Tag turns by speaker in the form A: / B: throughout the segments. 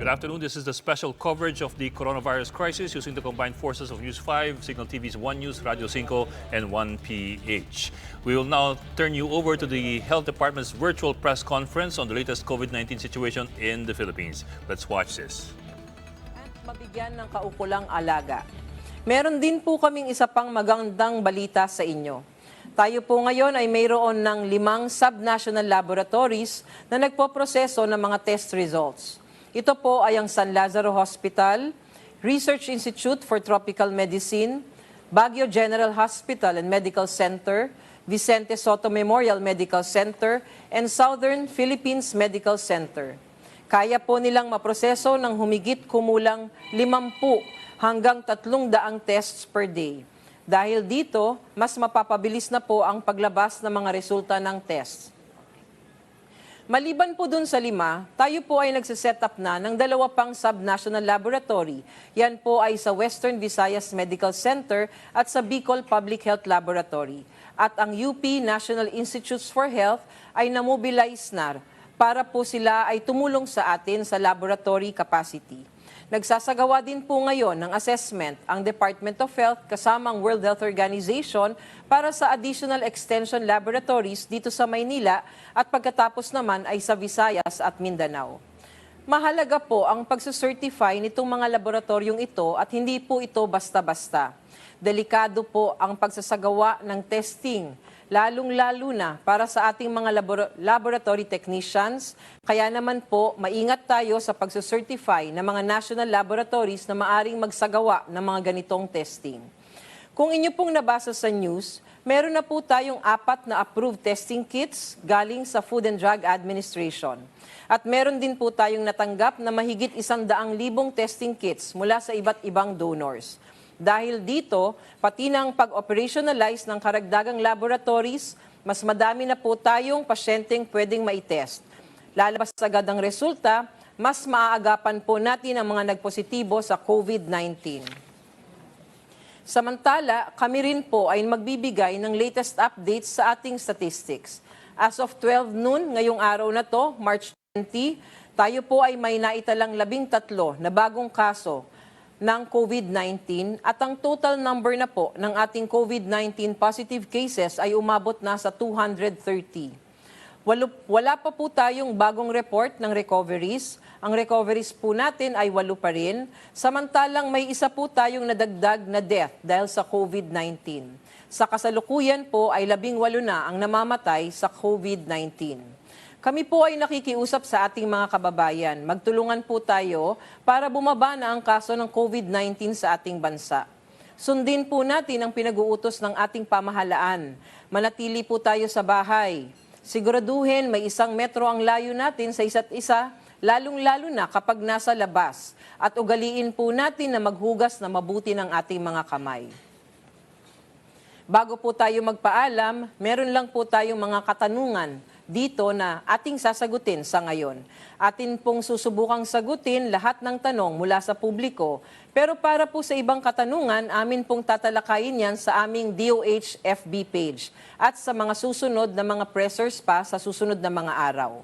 A: Good afternoon. This is the special coverage of the coronavirus crisis using the combined forces of News 5, Signal TV's One News, Radio 5, and 1PH. We will now turn you over to the Health Department's virtual press conference on the latest COVID-19 situation in the Philippines. Let's watch this.
B: At mabigyan ng kaukulang alaga. Meron din po kaming isa pang magandang balita sa inyo. Tayo po ngayon ay mayroon ng 5 subnational laboratories na nagpoproseso ng mga test results. Ito po ay ang San Lazaro Hospital, Research Institute for Tropical Medicine, Baguio General Hospital and Medical Center, Vicente Soto Memorial Medical Center, and Southern Philippines Medical Center. Kaya po nilang maproseso ng humigit kumulang 50 hanggang 300 tests per day. Dahil dito, mas mapapabilis na po ang paglabas ng mga resulta ng tests. Maliban po dun sa 5, tayo po ay nagsiset up na ng 2 pang subnational laboratory. Yan po ay sa Western Visayas Medical Center at sa Bicol Public Health Laboratory. At ang UP National Institutes for Health ay namobilize na para po sila ay tumulong sa atin sa laboratory capacity. Nagsasagawa din po ngayon ng assessment ang Department of Health kasama ang World Health Organization para sa additional extension laboratories dito sa Maynila at pagkatapos naman ay sa Visayas at Mindanao. Mahalaga po ang pagsucertify nitong mga laboratoryong ito at hindi po ito basta-basta. Delikado po ang pagsasagawa ng testing, lalong-lalo na para sa ating mga laboratory technicians. Kaya naman po, maingat tayo sa pagsucertify ng mga national laboratories na maaring magsagawa ng mga ganitong testing. Kung inyo pong nabasa sa news, meron na po tayong 4 na approved testing kits galing sa Food and Drug Administration. At meron din po tayong natanggap na mahigit 100,000 testing kits mula sa iba't ibang donors. Dahil dito, pati ng pag-operationalize ng karagdagang laboratories, mas madami na po tayong pasyenteng pwedeng maitest. Lalabas agad ang resulta, mas maaagapan po natin ang mga nagpositibo sa COVID-19. Samantala, kami rin po ay magbibigay ng latest updates sa ating statistics. As of 12 noon, ngayong araw na to, March 20, tayo po ay may naitalang 13 na bagong kaso ng COVID-19 at ang total number na po ng ating COVID-19 positive cases ay umabot na sa 230. Wala pa po tayong bagong report ng recoveries. Ang recoveries po natin ay 8 pa rin. Samantalang may isa po tayong nadagdag na death dahil sa COVID-19. Sa kasalukuyan po ay 18 na ang namamatay sa COVID-19. Kami po ay nakikiusap sa ating mga kababayan. Magtulungan po tayo para bumaba na ang kaso ng COVID-19 sa ating bansa. Sundin po natin ang pinag-uutos ng ating pamahalaan. Manatili po tayo sa bahay. Siguraduhin may 1 metro ang layo natin sa isa't isa, lalong-lalo na kapag nasa labas. At ugaliin po natin na maghugas na mabuti ng ating mga kamay. Bago po tayo magpaalam, meron lang po tayong mga katanungan dito na ating sasagutin sa ngayon. Atin pong susubukang sagutin lahat ng tanong mula sa publiko, pero para po sa ibang katanungan, amin pong tatalakayin yan sa aming DOH FB page at sa mga susunod na mga pressers pa sa susunod na mga araw.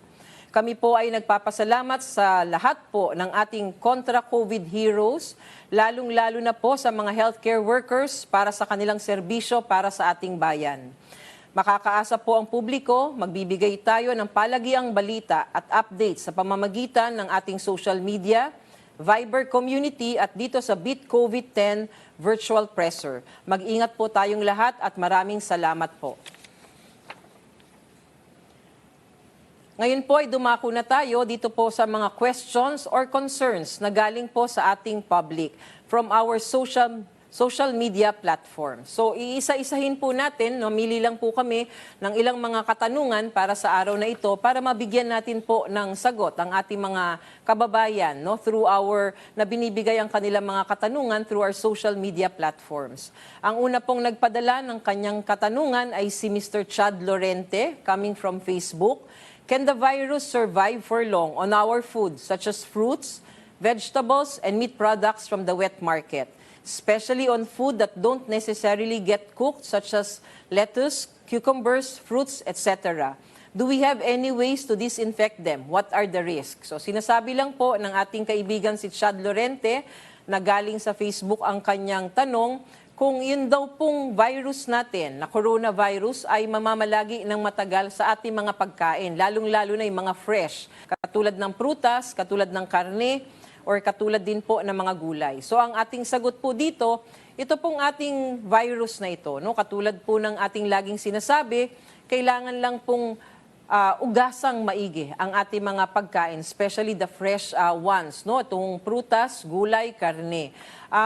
B: Kami po ay nagpapasalamat sa lahat po ng ating kontra-COVID heroes, lalong-lalo na po sa mga healthcare workers para sa kanilang serbisyo para sa ating bayan. Makakaasa po ang publiko, magbibigay tayo ng palagiang balita at updates sa pamamagitan ng ating social media, Viber community at dito sa BitCovid-10 Virtual Presser. Mag-ingat po tayong lahat at maraming salamat po. Ngayon po ay dumako na tayo dito po sa mga questions or concerns na galing po sa ating public from our social media platform. So, iisa-isahin po natin, namili lang po kami ng ilang mga katanungan para sa araw na ito para mabigyan natin po ng sagot ang ating mga kababayan through our, na binibigay ang kanilang mga katanungan through our social media platforms. Ang una pong nagpadala ng kanyang katanungan ay si Mr. Chad Lorente, coming from Facebook. Can the virus survive for long on our food, such as fruits, vegetables, and meat products from the wet market? Especially on food that don't necessarily get cooked, such as lettuce, cucumbers, fruits, etc. Do we have any ways to disinfect them? What are the risks? So sinasabi lang po ng ating kaibigan si Chad Lorente na galing sa Facebook ang kanyang tanong kung yun daw pong virus natin na coronavirus ay mamamalagi ng matagal sa ating mga pagkain, lalong-lalo na yung mga fresh, katulad ng prutas, katulad ng karne, or katulad din po ng mga gulay. So ang ating sagot po dito, ito pong ating virus na ito, no? Katulad po ng ating laging sinasabi, kailangan lang pong ugasang maigi ang ating mga pagkain, especially the fresh ones, no? Itong prutas, gulay, karne.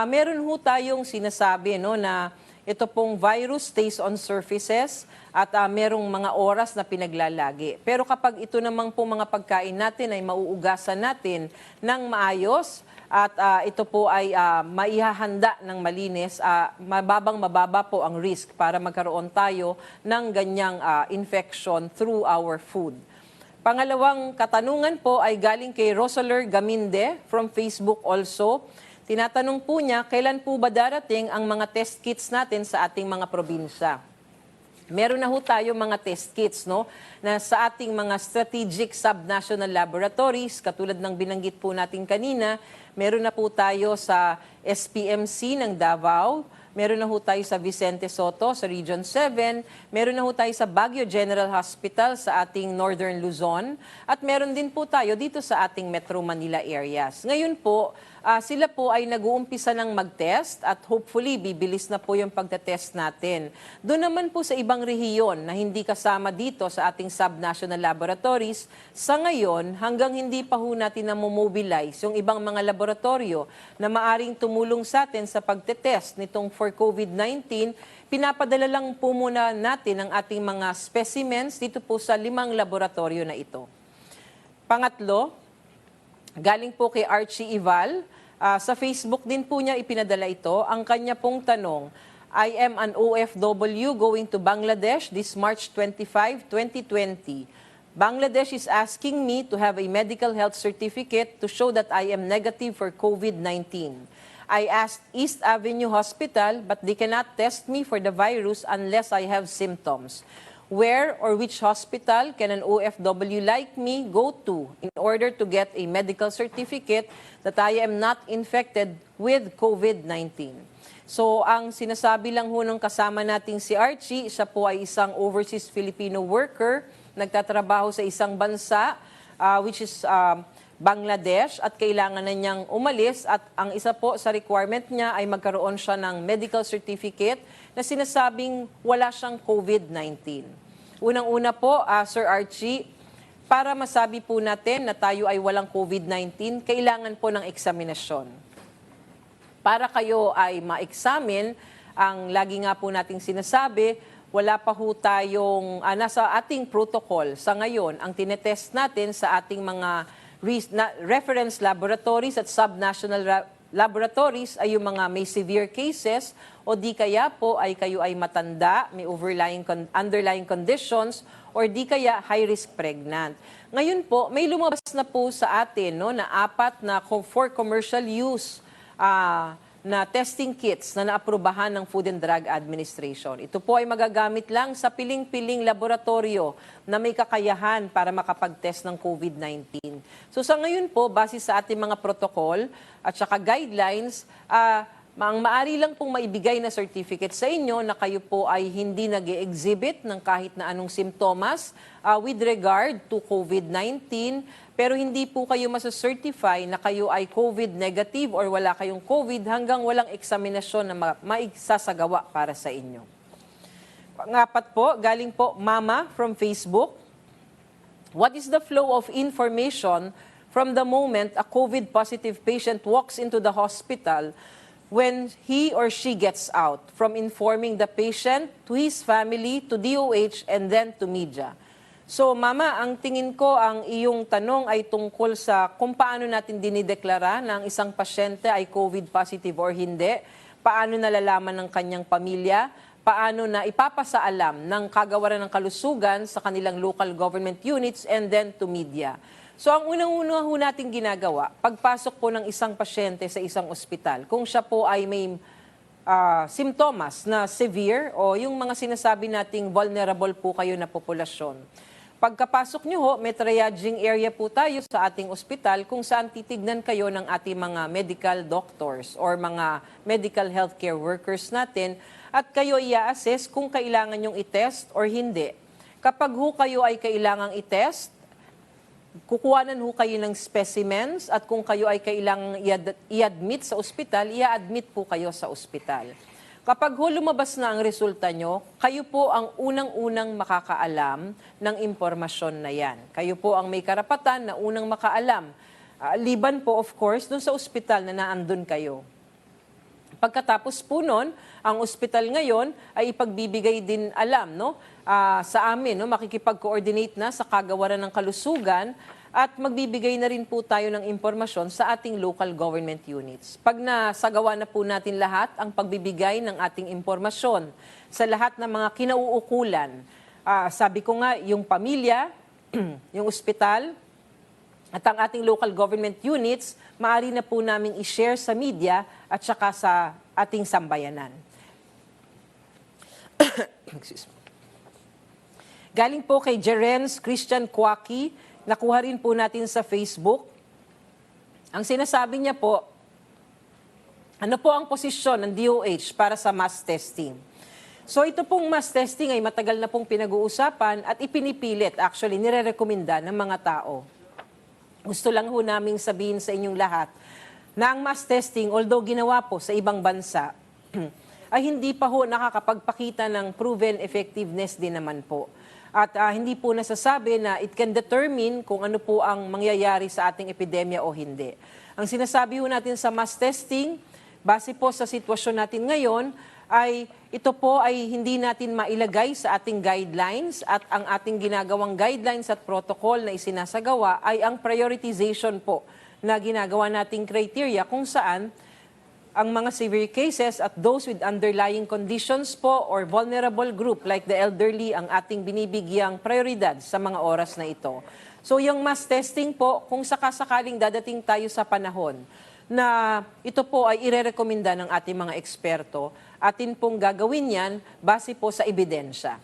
B: Meron ho tayong sinasabi, no, na ito pong virus stays on surfaces at merong mga oras na pinaglalagi. Pero kapag ito namang po mga pagkain natin ay mauugasan natin ng maayos at ito po ay maihahanda ng malinis, mababa po ang risk para magkaroon tayo ng ganyang infection through our food. Pangalawang katanungan po ay galing kay Rosaler Gaminde from Facebook also. Tinatanong po niya, kailan po ba darating ang mga test kits natin sa ating mga probinsya? Meron na ho tayo mga test kits, no, na sa ating mga strategic subnational laboratories, katulad ng binanggit po natin kanina, meron na po tayo sa SPMC ng Davao, meron na ho tayo sa Vicente Soto sa Region 7, meron na ho tayo sa Baguio General Hospital sa ating Northern Luzon, at meron din po tayo dito sa ating Metro Manila areas. Ngayon po, sila po ay nag-uumpisa ng mag-test at hopefully bibilis na po yung pagtetest natin. Doon naman po sa ibang rehiyon na hindi kasama dito sa ating subnational laboratories, sa ngayon hanggang hindi pa ho natin na-mobilize yung ibang mga laboratorio na maaring tumulong sa atin sa pagtetest nitong for COVID-19, pinapadala lang po muna natin ang ating mga specimens dito po sa 5 laboratorio na ito. Pangatlo, galing po kay Archie Ival. Sa Facebook din po niya ipinadala ito. Ang kanya pong tanong, I am an OFW going to Bangladesh this March 25, 2020. Bangladesh is asking me to have a medical health certificate to show that I am negative for COVID-19. I asked East Avenue Hospital, but they cannot test me for the virus unless I have symptoms. Where or which hospital can an OFW like me go to in order to get a medical certificate that I am not infected with COVID-19? So ang sinasabi lang ho ng kasama nating si Archie, siya po ay isang overseas Filipino worker, nagtatrabaho sa isang bansa, which is Bangladesh, at kailangan na niyang umalis, at ang isa po sa requirement niya ay magkaroon siya ng medical certificate na sinasabing wala siyang COVID-19. Unang-una po, Sir Archie, para masabi po natin na tayo ay walang COVID-19, kailangan po ng eksaminasyon. Para kayo ay ma-examine, ang lagi nga po nating sinasabi, wala pa ho tayong, nasa ating protocol sa ngayon, ang tinetest natin sa ating mga reference laboratories at subnational laboratories ay yung mga may severe cases o di kaya po ay kayo ay matanda, may underlying conditions, or di kaya high-risk pregnant. Ngayon po, may lumabas na po sa atin, no, na 4 na for commercial use na testing kits na naaprubahan ng Food and Drug Administration. Ito po ay magagamit lang sa piling-piling laboratorio na may kakayahan para makapag-test ng COVID-19. So sa ngayon po, base sa ating mga protocol at saka guidelines, ang maaari lang pong maibigay na certificate sa inyo na kayo po ay hindi nag-exhibit ng kahit na anong simptomas with regard to COVID-19, pero hindi po kayo masacertify na kayo ay COVID negative or wala kayong COVID hanggang walang eksaminasyon na maisasagawa para sa inyo. Pangapat po, galing po Mama from Facebook. What is the flow of information from the moment a COVID positive patient walks into the hospital when he or she gets out, from informing the patient to his family, to DOH, and then to media? So, Mama, ang tingin ko, ang iyong tanong ay tungkol sa kung paano natin dinideklara na ang isang pasyente ay COVID positive or hindi, paano nalalaman ng kanyang pamilya, paano na ipapasaalam ng kagawaran ng kalusugan sa kanilang local government units, and then to media. So ang unang-una ho natin ginagawa, pagpasok po ng isang pasyente sa isang ospital, kung siya po ay may simptomas na severe o yung mga sinasabi nating vulnerable po kayo na populasyon, Pagkapasok nyo ho, may triaging area po tayo sa ating ospital kung saan titignan kayo ng ating mga medical doctors or mga medical healthcare workers natin at kayo i-assess kung kailangan nyong i-test or hindi. Kapag ho kayo ay kailangang i-test, kukuhanan ho kayo ng specimens at kung kayo ay kailangang i-admit sa ospital, i-admit po kayo sa ospital. Kapag ho lumabas na ang resulta nyo, kayo po ang unang-unang makakaalam ng impormasyon na yan. Kayo po ang may karapatan na unang makaalam. Liban po, of course, dun sa ospital na naandun kayo. Pagkatapos po nun, ang ospital ngayon ay ipagbibigay din alam sa amin. Makikipag-coordinate na sa kagawaran ng kalusugan at magbibigay na rin po tayo ng impormasyon sa ating local government units. Pag nasagawa na po natin lahat ang pagbibigay ng ating impormasyon sa lahat ng mga kinauukulan, sabi ko nga, yung pamilya, yung ospital, at ang ating local government units, maaari na po namin i-share sa media at saka sa ating sambayanan. Excuse me. Galing po kay Jerens Christian Kwaki, nakuha rin po natin sa Facebook. Ang sinasabi niya po, ano po ang posisyon ng DOH para sa mass testing? So ito pong mass testing ay matagal na pong pinag-uusapan at ipinipilit, actually nire-recommenda ng mga tao. Gusto lang ho naming sabihin sa inyong lahat na ang mass testing, although ginawa po sa ibang bansa, ay hindi pa ho nakakapagpakita ng proven effectiveness din naman po. At hindi po nasasabi na it can determine kung ano po ang mangyayari sa ating epidemya o hindi. Ang sinasabi ho natin sa mass testing, base po sa sitwasyon natin ngayon, ay ito po ay hindi natin mailagay sa ating guidelines at ang ating ginagawang guidelines at protocol na isinasagawa ay ang prioritization po na ginagawa nating criteria kung saan ang mga severe cases at those with underlying conditions po or vulnerable group like the elderly ang ating binibigyang prioridad sa mga oras na ito. So yung mass testing po, kung sakasakaling dadating tayo sa panahon na ito po ay irerekomenda ng ating mga eksperto, atin pong gagawin yan base po sa ebidensya.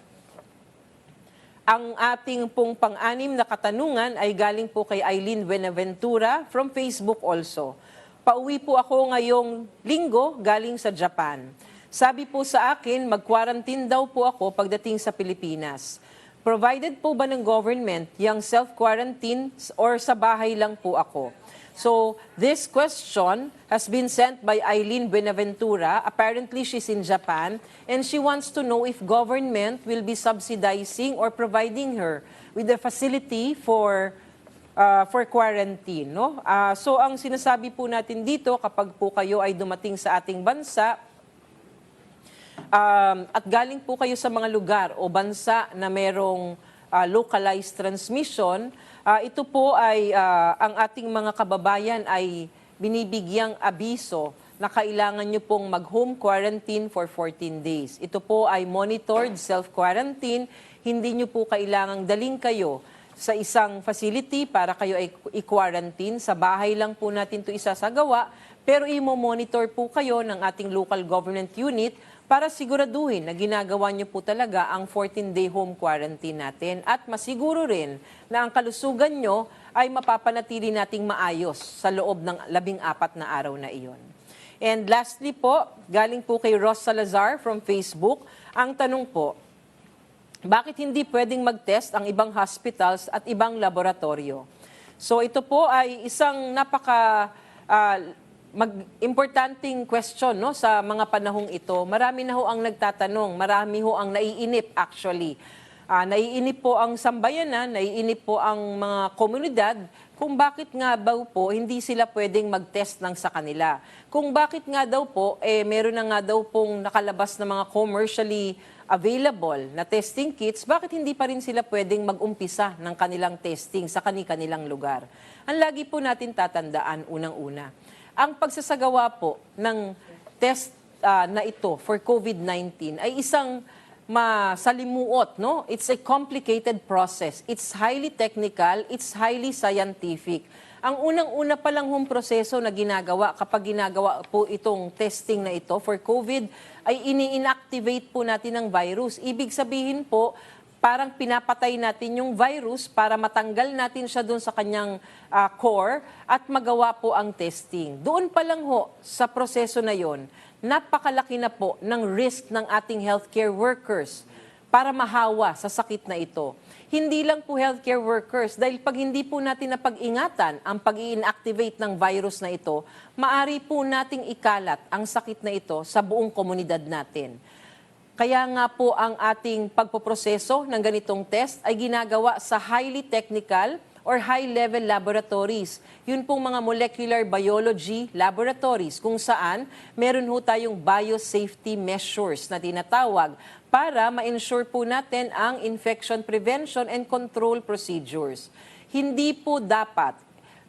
B: Ang ating pong pang-anim na katanungan ay galing po kay Eileen Buenaventura from Facebook also. Pauwi po ako ngayong linggo galing sa Japan. Sabi po sa akin, mag-quarantine daw po ako pagdating sa Pilipinas. Provided po ba ng government yung self-quarantine or sa bahay lang po ako? So, this question has been sent by Eileen Buenaventura. Apparently, she's in Japan and she wants to know if government will be subsidizing or providing her with a facility for quarantine. No? So ang sinasabi po natin dito, kapag po kayo ay dumating sa ating bansa, at galing po kayo sa mga lugar o bansa na merong localized transmission, ito po ay ang ating mga kababayan ay binibigyang abiso na kailangan nyo pong mag-home quarantine for 14 days. Ito po ay monitored self-quarantine, hindi nyo po kailangang daling kayo sa isang facility para kayo ay i-quarantine. Sa bahay lang po natin ito isasagawa, pero i-monitor po kayo ng ating local government unit para siguraduhin na ginagawa nyo po talaga ang 14-day home quarantine natin at masiguro rin na ang kalusugan nyo ay mapapanatili nating maayos sa loob ng 14 na araw na iyon. And lastly po, galing po kay Ross Salazar from Facebook, ang tanong po, bakit hindi pwedeng mag-test ang ibang hospitals at ibang laboratorio? So ito po ay isang importanting question sa mga panahong ito. Marami na ho ang nagtatanong, marami ho ang naiinip actually. Naiinip po ang sambayanan, naiinip po ang mga komunidad kung bakit nga daw po hindi sila pwedeng mag-test ng sa kanila. Kung bakit nga daw po, meron na nga daw pong nakalabas na mga commercially available na testing kits, bakit hindi pa rin sila pwedeng mag-umpisa ng kanilang testing sa kanilang lugar? Ang lagi po natin tatandaan, unang-una, ang pagsasagawa po ng test na ito for COVID-19 ay isang masalimuot, no? It's a complicated process. It's highly technical, it's highly scientific. Ang unang-una pa lang hong proseso na ginagawa kapag ginagawa po itong testing na ito for COVID ay ini-inactivate po natin ang virus. Ibig sabihin po, parang pinapatay natin yung virus para matanggal natin siya doon sa kanyang core at magawa po ang testing. Doon pa lang ho, sa proseso na yon, napakalaki na po ng risk ng ating healthcare workers para mahawa sa sakit na ito. Hindi lang po healthcare workers, dahil pag hindi po natin napag-ingatan ang pag-i-inactivate ng virus na ito, maari po nating ikalat ang sakit na ito sa buong komunidad natin. Kaya nga po ang ating pagpoproseso ng ganitong test ay ginagawa sa highly technical or high-level laboratories. Yun pong mga molecular biology laboratories kung saan meron ho tayong biosafety measures na tinatawag para ma-ensure po natin ang infection prevention and control procedures. Hindi po dapat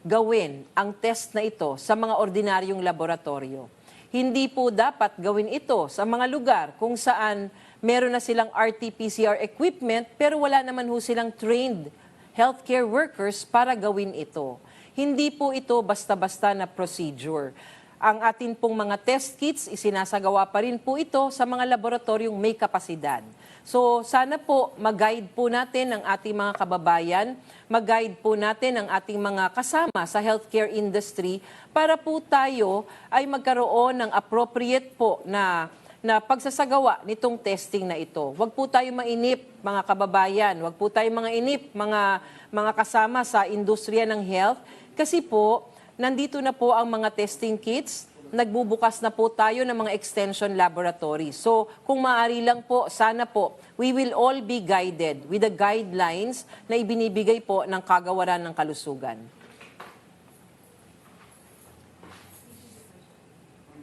B: gawin ang test na ito sa mga ordinaryong laboratorio. Hindi po dapat gawin ito sa mga lugar kung saan meron na silang RT-PCR equipment pero wala naman ho silang trained healthcare workers para gawin ito. Hindi po ito basta-basta na procedure. Ang atin pong mga test kits, isinasagawa pa rin po ito sa mga laboratoryong may kapasidad. So sana po mag-guide po natin ang ating mga kababayan, mag-guide po natin ang ating mga kasama sa healthcare industry para po tayo ay magkaroon ng appropriate po na pagsasagawa nitong testing na ito. Huwag po tayo mainip, mga kababayan. Huwag po tayo mga inip, mga kasama sa industriya ng health. Kasi po, nandito na po ang mga testing kits. Nagbubukas na po tayo ng mga extension laboratories. So, kung maaari lang po, sana po, we will all be guided with the guidelines na ibinibigay po ng Kagawaran ng Kalusugan.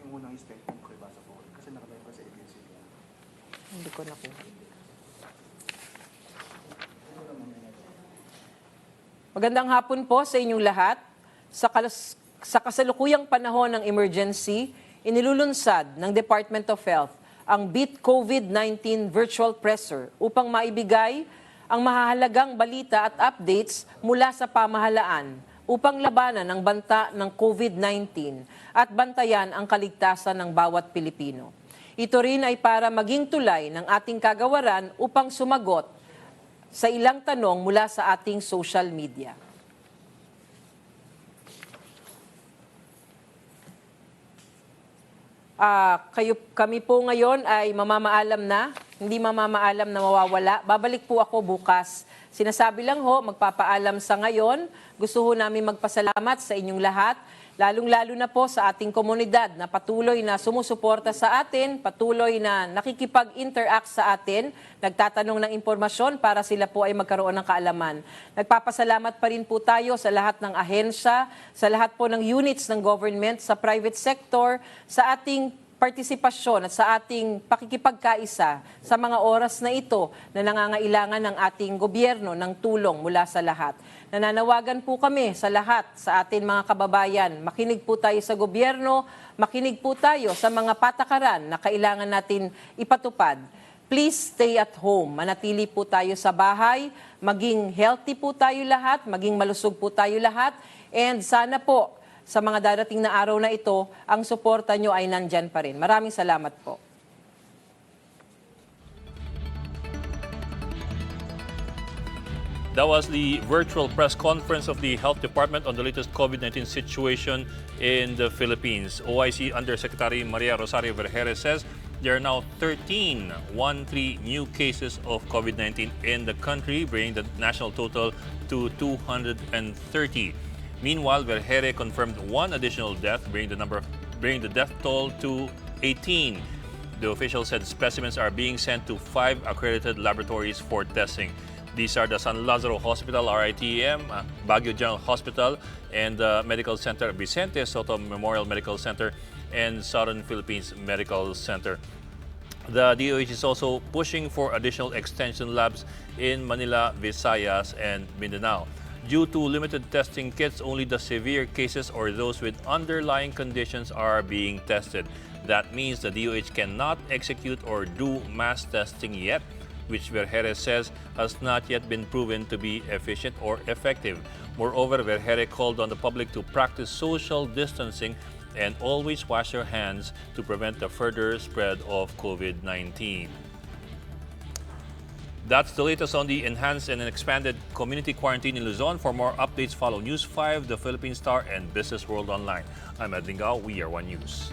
C: Yung unang statement ko ibasa po kasi nakalagay pa sa agency.
B: Hindi ko nakuha. Magandang hapon po sa inyong lahat. Sa kasalukuyang panahon ng emergency, inilulunsad ng Department of Health ang Beat COVID-19 Virtual Presser upang maibigay ang mahahalagang balita at updates mula sa pamahalaan upang labanan ang banta ng COVID-19 at bantayan ang kaligtasan ng bawat Pilipino. Ito rin ay para maging tulay ng ating kagawaran upang sumagot sa ilang tanong mula sa ating social media. Kami po ngayon ay mamamaalam na, hindi mamamaalam na mawawala. Babalik po ako bukas. Sinasabi lang ho, magpapaalam sa ngayon. Gusto ho namin magpasalamat sa inyong lahat, lalong-lalo na po sa ating komunidad na patuloy na sumusuporta sa atin, patuloy na nakikipag-interact sa atin, nagtatanong ng impormasyon para sila po ay magkaroon ng kaalaman. Nagpapasalamat pa rin po tayo sa lahat ng ahensya, sa lahat po ng units ng government, sa private sector, sa ating partisipasyon at sa ating pakikipagkaisa sa mga oras na ito na nangangailangan ng ating gobyerno ng tulong mula sa lahat. Nananawagan po kami sa lahat, sa ating mga kababayan, makinig po tayo sa gobyerno, makinig po tayo sa mga patakaran na kailangan natin ipatupad. Please stay at home. Manatili po tayo sa bahay, maging healthy po tayo lahat, maging malusog po tayo lahat, and sana po sa mga darating na araw na ito, ang suporta nyo ay nandyan pa rin. Maraming salamat po.
A: That was the virtual press conference of the Health Department on the latest COVID-19 situation in the Philippines. OIC Undersecretary Maria Rosario Vergeres says there are now 13 new cases of COVID-19 in the country, bringing the national total to 230. Meanwhile, Vergeres confirmed one additional death, bringing the death toll to 18. The official said specimens are being sent to 5 accredited laboratories for testing. These are the San Lazaro Hospital, RITEM, Baguio General Hospital, and the Medical Center Vicente Soto Memorial Medical Center, and Southern Philippines Medical Center. The DOH is also pushing for additional extension labs in Manila, Visayas, and Mindanao. Due to limited testing kits, only the severe cases or those with underlying conditions are being tested. That means the DOH cannot execute or do mass testing yet, which Vergeres says has not yet been proven to be efficient or effective. Moreover, Vergeres called on the public to practice social distancing and always wash your hands to prevent the further spread of COVID-19. That's the latest on the enhanced and expanded community quarantine in Luzon. For more updates, follow News 5, The Philippine Star, and Business World Online. I'm Edwin Gao. We are One News.